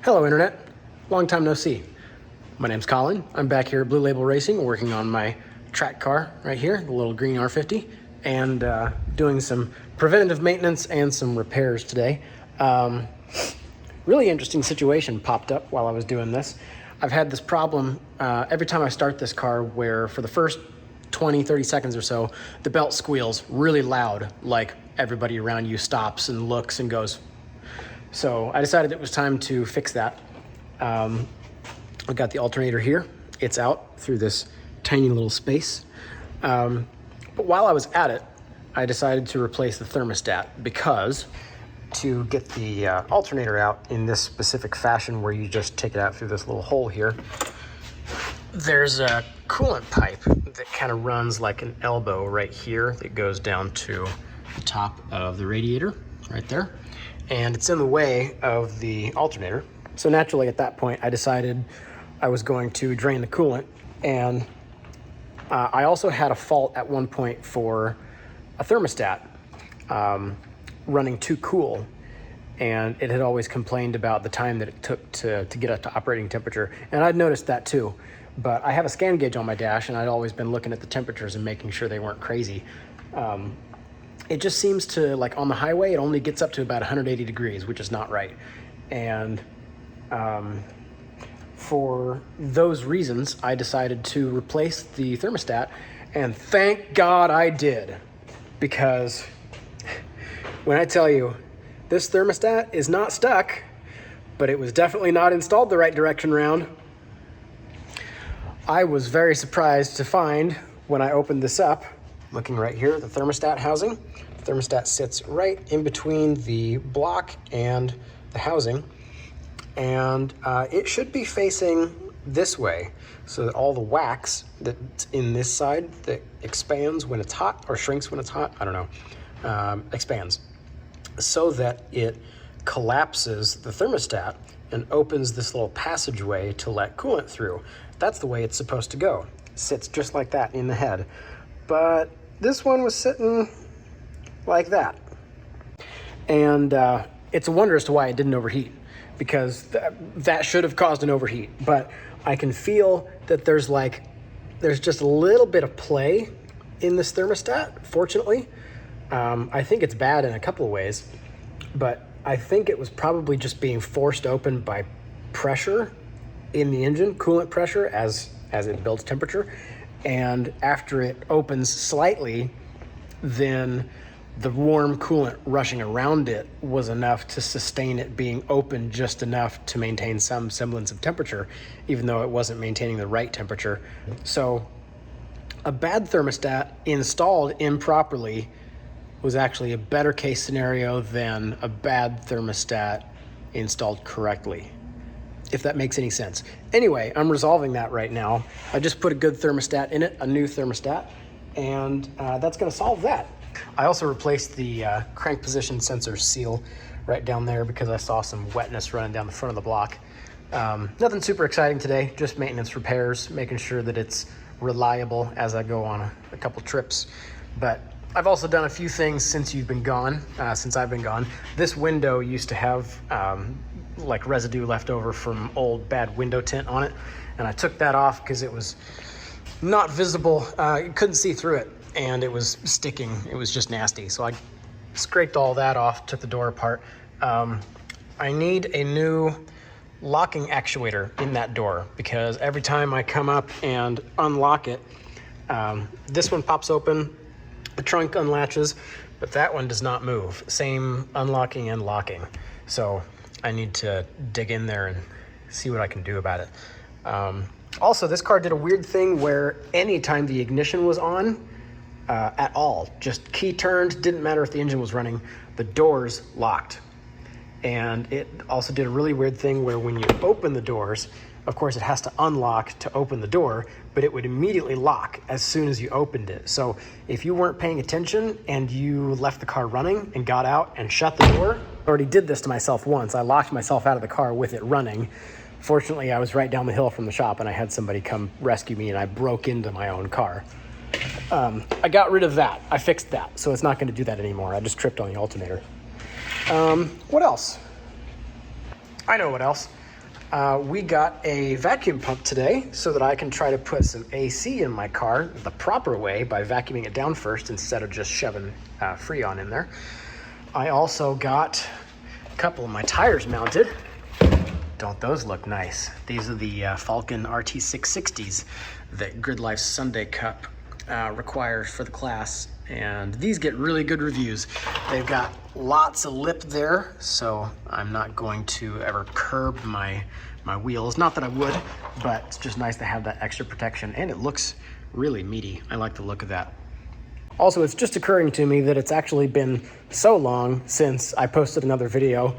Hello Internet, long time no see. My name's Colin. I'm back here at Blue Label Racing working on my track car right here, the little green R50, and doing some preventative maintenance and some repairs today. Really interesting situation popped up while I was doing this. I've had this problem every time I start this car where for the first 20-30 seconds or so, the belt squeals really loud, like everybody around you stops and looks and goes. So I decided it was time to fix that. I got the alternator here. It's out through this tiny little space. But while I was at it, I decided to replace the thermostat because to get the alternator out in this specific fashion where you just take it out through this little hole here, there's a coolant pipe that kind of runs like an elbow right here that goes down to the top of the radiator right there. And it's in the way of the alternator. So naturally at that point, I decided I was going to drain the coolant. And I also had a fault at one point for a thermostat running too cool. And it had always complained about the time that it took to get up to operating temperature. And I'd noticed that too. But I have a scan gauge on my dash and I'd always been looking at the temperatures and making sure they weren't crazy. It just seems to, like on the highway, it only gets up to about 180 degrees, which is not right. And for those reasons, I decided to replace the thermostat, and thank God I did. Because when I tell you, this thermostat is not stuck, but it was definitely not installed the right direction round. I was very surprised to find when I opened this up, looking right here, the thermostat housing. The thermostat sits right in between the block and the housing. And it should be facing this way so that all the wax that's in this side that expands when it's hot or shrinks when it's hot, I don't know, expands so that it collapses the thermostat and opens this little passageway to let coolant through. That's the way it's supposed to go. It sits just like that in the head. But this one was sitting like that. And it's a wonder as to why it didn't overheat, because that should have caused an overheat. But I can feel that there's just a little bit of play in this thermostat, fortunately. I think it's bad in a couple of ways, but I think it was probably just being forced open by pressure in the engine, coolant pressure as it builds temperature. And after it opens slightly, then the warm coolant rushing around it was enough to sustain it being open just enough to maintain some semblance of temperature, even though it wasn't maintaining the right temperature. So a bad thermostat installed improperly was actually a better case scenario than a bad thermostat installed correctly, if that makes any sense. Anyway, I'm resolving that right now. I just put a good thermostat in it, a new thermostat, and that's gonna solve that. I also replaced the crank position sensor seal right down there because I saw some wetness running down the front of the block. Nothing super exciting today, just maintenance repairs, making sure that it's reliable as I go on a couple trips. But I've also done a few things since you've been gone, since I've been gone. This window used to have like residue left over from old bad window tint on it, and I took that off because it was not visible. You couldn't see through it, and it was sticking. It was just nasty. So I scraped all that off, took the door apart. I need a new locking actuator in that door because every time I come up and unlock it, this one pops open, the trunk unlatches, but that one does not move. Same unlocking and locking. So I need to dig in there and see what I can do about it. Also, this car did a weird thing where anytime the ignition was on, at all, just key turned, didn't matter if the engine was running, the doors locked. And it also did a really weird thing where when you open the doors, of course it has to unlock to open the door, but it would immediately lock as soon as you opened it. So if you weren't paying attention and you left the car running and got out and shut the door, I already did this to myself once. I locked myself out of the car with it running. Fortunately, I was right down the hill from the shop and I had somebody come rescue me and I broke into my own car. I got rid of that. I fixed that, so it's not going to do that anymore. I just tripped on the alternator. What else? I know what else. We got a vacuum pump today so that I can try to put some AC in my car the proper way by vacuuming it down first instead of just shoving Freon in there. I also got a couple of my tires mounted. Don't those look nice? These are the Falcon RT660s that GridLife's Sunday Cup requires for the class, and these get really good reviews. They've got lots of lip there, so I'm not going to ever curb my wheels. Not that I would, but it's just nice to have that extra protection, and it looks really meaty. I like the look of that. Also, it's just occurring to me that it's actually been so long since I posted another video.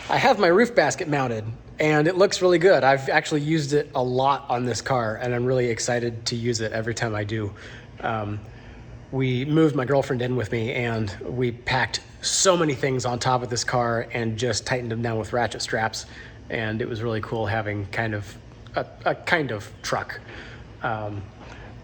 I have my roof basket mounted, and it looks really good. I've actually used it a lot on this car, and I'm really excited to use it every time I do. We moved my girlfriend in with me, and we packed so many things on top of this car and just tightened them down with ratchet straps, and it was really cool having kind of a kind of truck.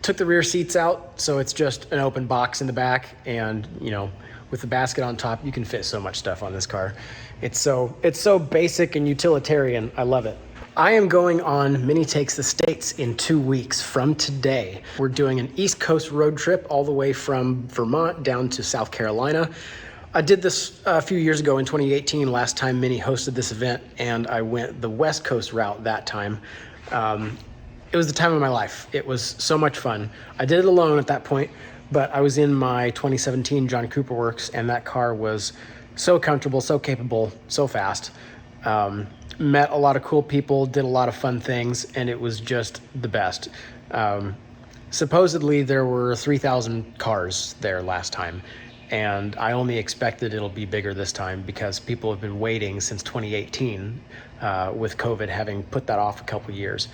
Took the rear seats out, so it's just an open box in the back, and you know, with the basket on top, you can fit so much stuff on this car. It's so basic and utilitarian. I love it. I am going on Mini Takes the States in 2 weeks from today. We're doing an East Coast road trip all the way from Vermont down to South Carolina. I did this a few years ago in 2018, last time Mini hosted this event, and I went the West Coast route that time. It was the time of my life. It was so much fun. I did it alone at that point, but I was in my 2017 John Cooper Works, and that car was so comfortable, so capable, so fast. Met a lot of cool people, did a lot of fun things, and it was just the best. Supposedly there were 3,000 cars there last time, and I only expected it'll be bigger this time because people have been waiting since 2018 with COVID having put that off a couple years.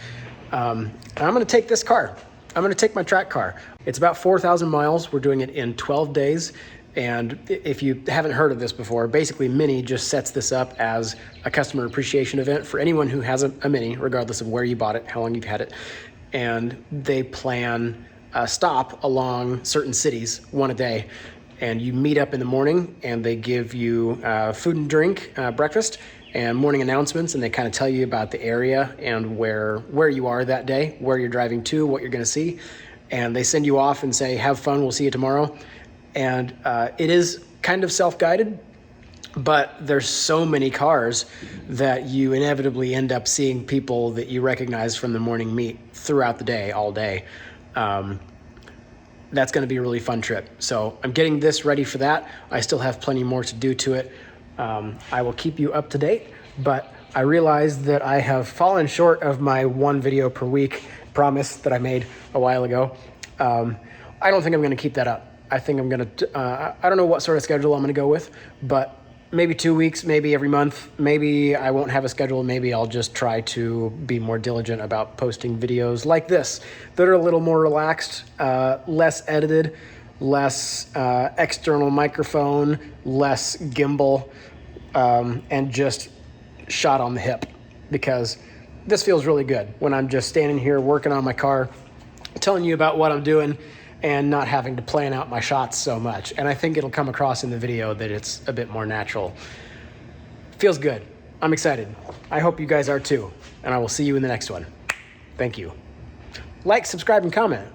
And I'm gonna take this car. I'm gonna take my track car. It's about 4,000 miles. We're doing it in 12 days. And if you haven't heard of this before, basically Mini just sets this up as a customer appreciation event for anyone who has a Mini, regardless of where you bought it, how long you've had it. And they plan a stop along certain cities, one a day. And you meet up in the morning, and they give you food and drink, breakfast, and morning announcements, and they kind of tell you about the area and where you are that day, where you're driving to, what you're gonna see. And they send you off and say, have fun, we'll see you tomorrow. And it is kind of self-guided, but there's so many cars that you inevitably end up seeing people that you recognize from the morning meet throughout the day, all day. That's gonna be a really fun trip. So I'm getting this ready for that. I still have plenty more to do to it. I will keep you up to date, but I realized that I have fallen short of my 1 video per week promise that I made a while ago. I don't think I'm gonna keep that up. I think I'm gonna, I don't know what sort of schedule I'm gonna go with, but maybe 2 weeks, maybe every month, maybe I won't have a schedule, maybe I'll just try to be more diligent about posting videos like this that are a little more relaxed, less edited, less external microphone, less gimbal, and just shot on the hip, because this feels really good when I'm just standing here working on my car, telling you about what I'm doing, and not having to plan out my shots so much. And I think it'll come across in the video that it's a bit more natural. Feels good. I'm excited. I hope you guys are too. And I will see you in the next one. Thank you. Like, subscribe, and comment.